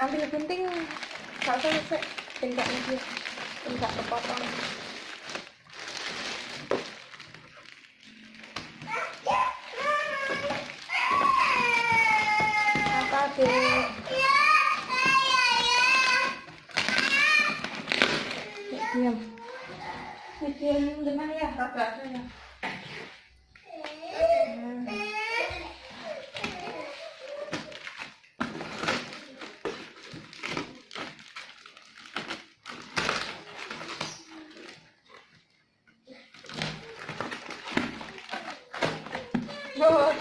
Ambil gunting selesai bengkaknya dia enggak kepotong. Apa deh? Diam. Diam dengan ya, kakak ya. Oh,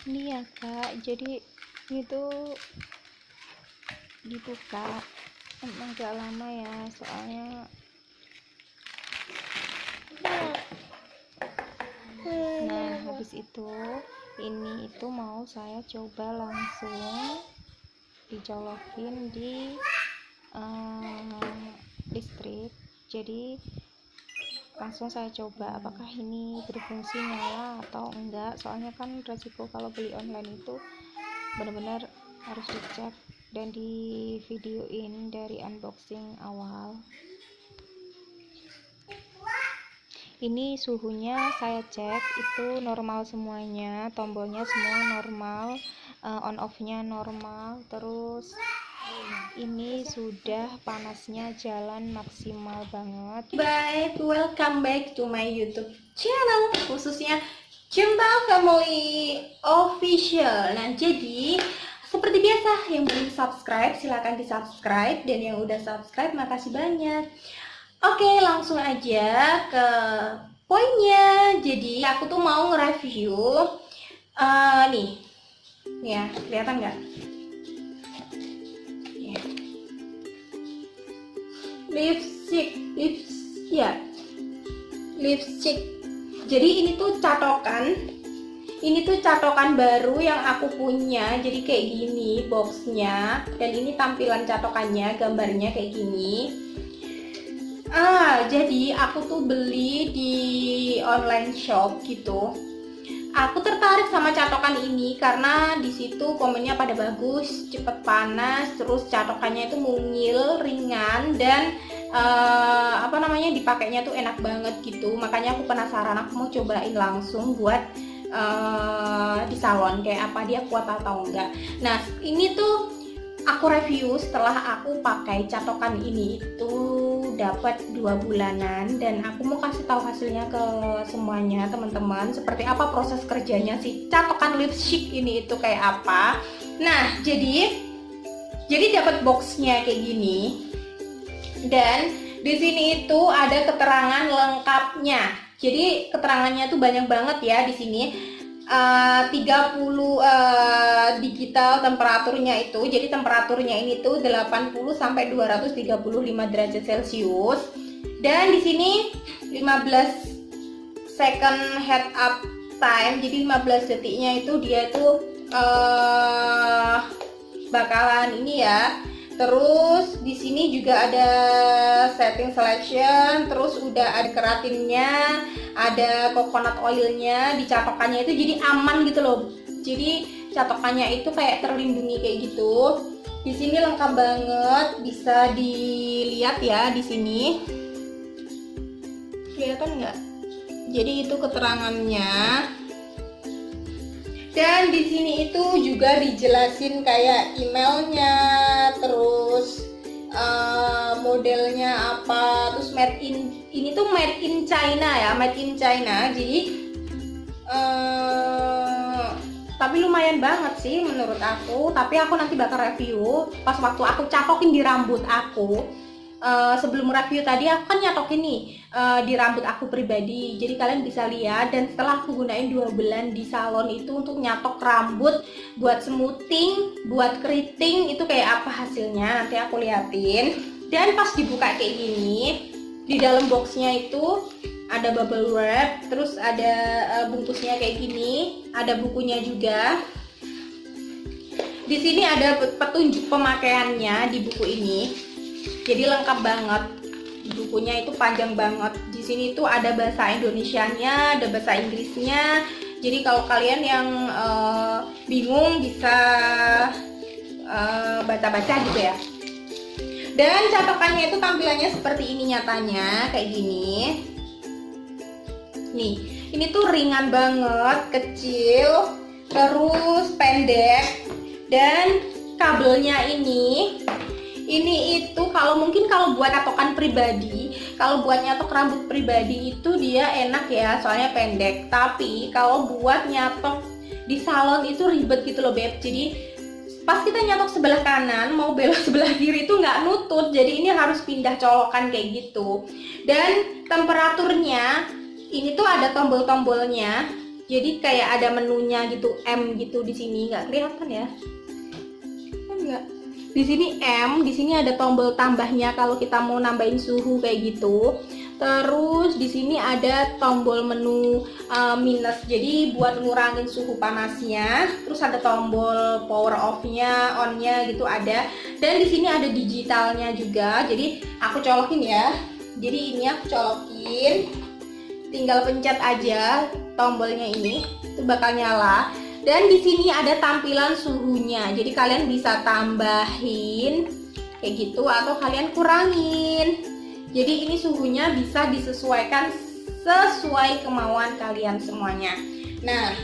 Ini ya kak, jadi itu dibuka emang agak lama ya, soalnya nah habis itu ini itu mau saya coba langsung dicolokin di listrik. Jadi langsung saya coba apakah ini berfungsi nyala atau enggak, soalnya kan resiko kalau beli online itu benar-benar harus dicek dan di videoin dari unboxing awal. Ini suhunya saya cek itu normal semuanya, tombolnya semua normal, on off nya normal, terus ini sudah panasnya jalan maksimal banget. Welcome back to my YouTube channel, khususnya Jemba Family Official. Nah, jadi seperti biasa, yang belum subscribe silahkan di subscribe, dan yang udah subscribe makasih banyak. Oke, langsung aja ke poinnya. Jadi aku tuh mau nge-review nih ya, kelihatan nggak? Lipstick. Jadi ini tuh catokan baru yang aku punya. Jadi kayak gini boxnya, dan ini tampilan catokannya, gambarnya kayak gini. Jadi aku tuh beli di online shop gitu. Aku tertarik sama catokan ini karena di situ komennya pada bagus, cepet panas, terus catokannya itu mungil, ringan, dan dipakainya tuh enak banget gitu. Makanya aku penasaran, aku mau cobain langsung buat di salon kayak apa, dia kuat atau enggak. Nah, ini tuh aku review setelah aku pakai catokan ini itu dapat 2 bulanan, dan aku mau kasih tahu hasilnya ke semuanya teman-teman, seperti apa proses kerjanya si catokan lipstick ini itu kayak apa. Nah, jadi dapat boxnya kayak gini, dan di sini itu ada keterangan lengkapnya. Jadi keterangannya tuh banyak banget ya di sini. 30 digital temperaturnya itu. Jadi temperaturnya ini tuh 80 sampai 235 derajat Celcius. Dan di sini 15 second heat up time. Jadi 15 detiknya itu dia tuh bakalan ini ya. Terus di sini juga ada setting selection, terus udah ada keratinnya, ada coconut oilnya di catokannya itu, jadi aman gitu loh. Jadi catokannya itu kayak terlindungi kayak gitu. Di sini lengkap banget, bisa dilihat ya di sini. Kelihatan nggak? Jadi itu keterangannya. Dan di sini itu juga dijelasin kayak emailnya, terus modelnya apa, terus ini tuh made in China ya, made in China. Jadi tapi lumayan banget sih menurut aku. Tapi aku nanti bakal review pas waktu aku catokin di rambut aku. Sebelum review tadi aku kan nyatokin nih di rambut aku pribadi, jadi kalian bisa lihat. Dan setelah aku gunain 2 bulan di salon itu untuk nyatok rambut, buat smoothing, buat keriting, itu kayak apa hasilnya nanti aku liatin. Dan pas dibuka kayak gini, di dalam boxnya itu ada bubble wrap, terus ada bungkusnya kayak gini, ada bukunya juga. Di sini ada petunjuk pemakaiannya di buku ini. Jadi lengkap banget, bukunya itu panjang banget. Di sini tuh ada bahasa Indonesianya, ada bahasa Inggrisnya. Jadi kalau kalian yang bingung bisa baca-baca gitu ya. Dan catokannya itu tampilannya seperti ini nyatanya, kayak gini. Nih, ini tuh ringan banget, kecil, terus pendek. Dan kabelnya ini itu kalau buat catokan pribadi, kalau buat nyatok rambut pribadi itu dia enak ya, soalnya pendek. Tapi kalau buat nyatok di salon itu ribet gitu loh beb. Jadi pas kita nyatok sebelah kanan mau belok sebelah kiri itu nggak nutut, jadi ini harus pindah colokan kayak gitu. Dan temperaturnya ini tuh ada tombol-tombolnya, jadi kayak ada menunya gitu, M gitu di sini. Nggak kelihatan ya? Enggak. Di sini M, di sini ada tombol tambahnya kalau kita mau nambahin suhu kayak gitu. Terus di sini ada tombol menu minus, jadi buat ngurangin suhu panasnya. Terus ada tombol power off-nya, on-nya gitu ada. Dan di sini ada digitalnya juga. Jadi aku colokin ya. Jadi ini aku colokin. Tinggal pencet aja tombolnya ini, itu bakal nyala. Dan di sini ada tampilan suhunya. Jadi kalian bisa tambahin kayak gitu atau kalian kurangin. Jadi ini suhunya bisa disesuaikan sesuai kemauan kalian semuanya. Nah,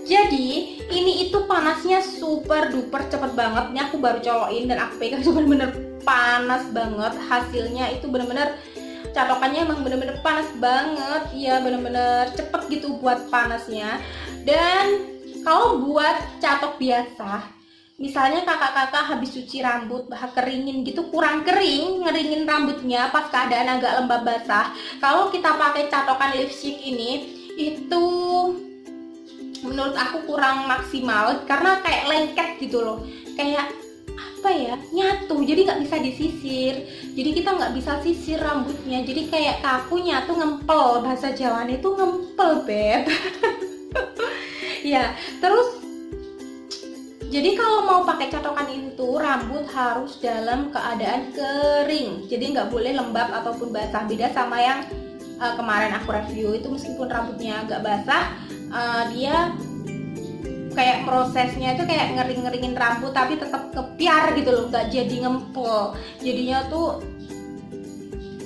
jadi ini itu panasnya super duper cepet banget. Ini aku baru colokin dan aku pegang bener-bener panas banget. Hasilnya itu bener-bener catokannya emang bener-bener panas banget. Ya bener-bener cepet gitu buat panasnya. Dan kalau buat catok biasa, misalnya kakak-kakak habis cuci rambut, keringin gitu, kurang kering, ngeringin rambutnya pas keadaan agak lembab basah. Kalau kita pakai catokan lipstick ini, itu menurut aku kurang maksimal karena kayak lengket gitu loh, kayak apa ya, nyatu, jadi nggak bisa disisir. Jadi kita nggak bisa sisir rambutnya, jadi kayak kaku, nyatu, ngempel. Bahasa Jawanya itu ngempel beb. Ya, terus jadi kalau mau pakai catokan itu rambut harus dalam keadaan kering. Jadi nggak boleh lembab ataupun basah. Beda sama yang kemarin aku review itu, meskipun rambutnya agak basah, dia kayak prosesnya itu kayak ngering-ngeringin rambut tapi tetap kepiar gitu loh, nggak jadi ngempel. Jadinya tuh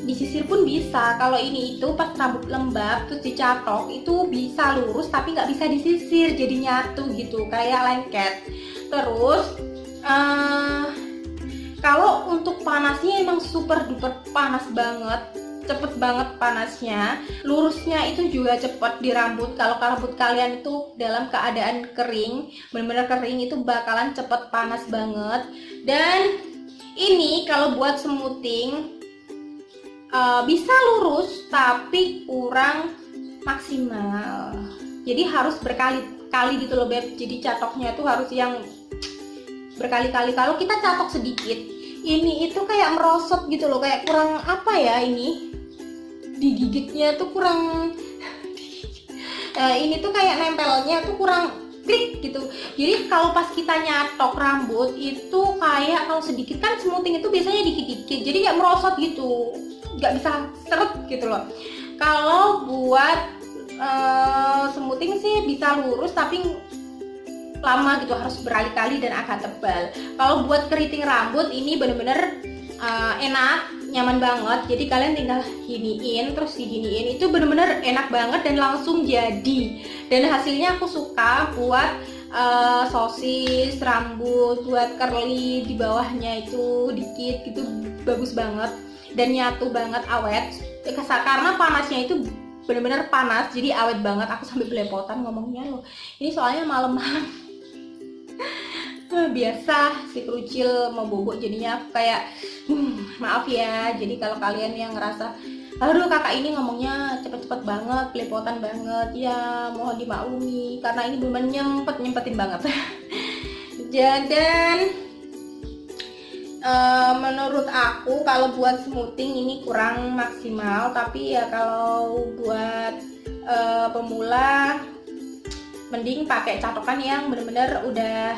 disisir pun bisa. Kalau ini itu pas rambut lembab terus dicatok itu bisa lurus tapi nggak bisa disisir, jadi nyatu gitu kayak lengket. Terus kalau untuk panasnya emang super duper panas banget, cepet banget panasnya. Lurusnya itu juga cepet di rambut. Kalau rambut kalian itu dalam keadaan kering, benar-benar kering, itu bakalan cepet panas banget. Dan ini kalau buat smoothing bisa lurus tapi kurang maksimal. Jadi harus berkali-kali gitu loh beb. Jadi catoknya itu harus yang berkali-kali. Kalau kita catok sedikit, ini itu kayak merosot gitu loh, kayak kurang apa ya, ini digigitnya tuh kurang ini tuh kayak nempelnya tuh kurang klik gitu. Jadi kalau pas kita nyatok rambut itu kayak kalau sedikit kan smoothing itu biasanya dikit-dikit, jadi kayak merosot gitu, nggak bisa seret gitu loh. Kalau buat smoothing sih bisa lurus tapi lama gitu, harus berkali-kali dan agak tebal. Kalau buat keriting rambut ini bener-bener enak, nyaman banget. Jadi kalian tinggal giniin, terus diginiin, itu bener-bener enak banget dan langsung jadi. Dan hasilnya aku suka buat sosis rambut, buat curly di bawahnya itu dikit gitu, bagus banget dan nyatu banget, awet. Karena panasnya itu bener-bener panas, jadi awet banget. Aku sampai belepotan ngomongnya loh. Ini soalnya malam-malam. Biasa si kerucil mau bobok, jadinya aku kayak maaf ya. Jadi kalau kalian yang ngerasa aduh kakak ini ngomongnya cepet-cepet banget, belepotan banget, ya mohon dimaklumi karena ini bener-bener nyempetin banget. Dan menurut aku kalau buat smoothing ini kurang maksimal, tapi ya kalau buat pemula mending pakai catokan yang bener-bener udah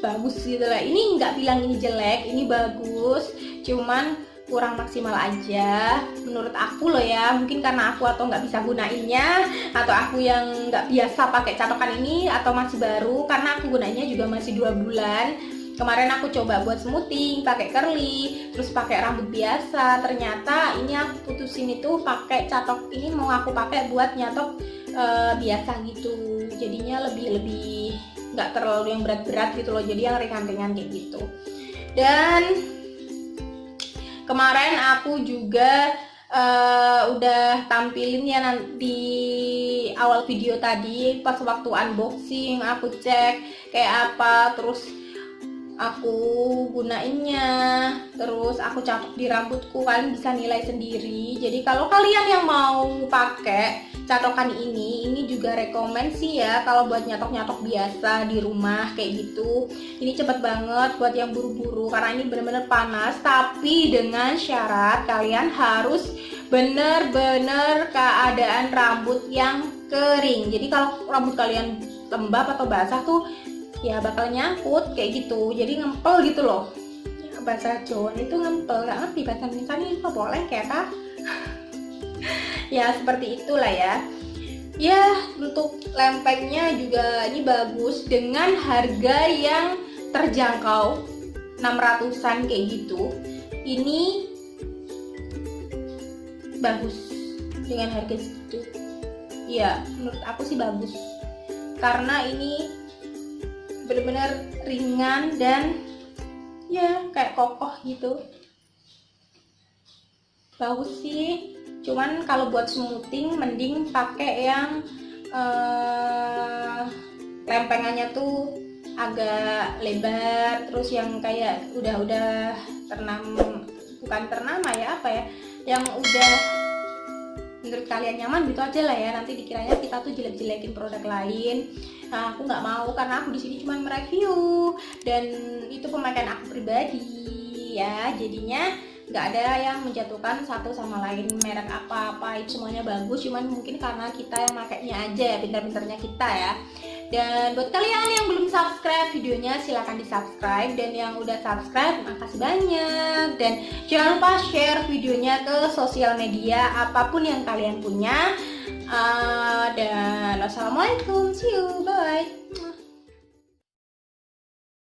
bagus gitu lah. Ini nggak bilang ini jelek, ini bagus, cuman kurang maksimal aja menurut aku loh ya. Mungkin karena aku atau nggak bisa gunainnya, atau aku yang nggak biasa pakai catokan ini, atau masih baru, karena aku gunainnya juga masih 2 bulan. Kemarin aku coba buat smoothing pakai curly, terus pakai rambut biasa, ternyata ini aku putusin itu pakai catok ini, mau aku pakai buat nyatok biasa gitu, jadinya lebih nggak terlalu yang berat-berat gitu loh, jadi yang ringan-ringan kayak gitu. Dan kemarin aku juga udah tampilin ya di awal video tadi, pas waktu unboxing aku cek kayak apa, terus aku gunainnya, terus aku catok di rambutku. Kalian bisa nilai sendiri. Jadi kalau kalian yang mau pakai catokan ini juga rekomen sih ya kalau buat nyatok-nyatok biasa di rumah kayak gitu. Ini cepet banget buat yang buru-buru karena ini bener-bener panas, tapi dengan syarat kalian harus bener-bener keadaan rambut yang kering. Jadi kalau rambut kalian lembab atau basah tuh ya bakal nyangkut kayak gitu, jadi ngempel gitu loh. Ya, bahasa Jawa itu ngempel, nggak ngerti bahasa Indonesia ini kok boleh kayak kah? Ya seperti itulah ya. Ya untuk lempengnya juga ini bagus dengan harga yang terjangkau, 600-an kayak gitu. Ini bagus dengan harga segitu. Ya menurut aku sih bagus karena ini benar-benar ringan dan ya kayak kokoh gitu, bagus sih. Cuman kalau buat smoothing mending pakai yang lempengannya tuh agak lebar, terus yang kayak udah bukan ternama ya, apa ya, yang udah menurut kalian nyaman gitu aja lah ya. Nanti dikiranya kita tuh jelek-jelekin produk lain. Nah aku nggak mau, karena aku di sini cuma mereview dan itu pemakaian aku pribadi ya. Jadinya nggak ada yang menjatuhkan satu sama lain merek apa-apa, itu semuanya bagus. Cuman mungkin karena kita yang makainya aja ya, pintar-pintarnya kita ya. Dan buat kalian yang belum subscribe videonya silahkan di subscribe, dan yang udah subscribe makasih banyak. Dan jangan lupa share videonya ke sosial media apapun yang kalian punya. Dan wassalamualaikum, see you, bye.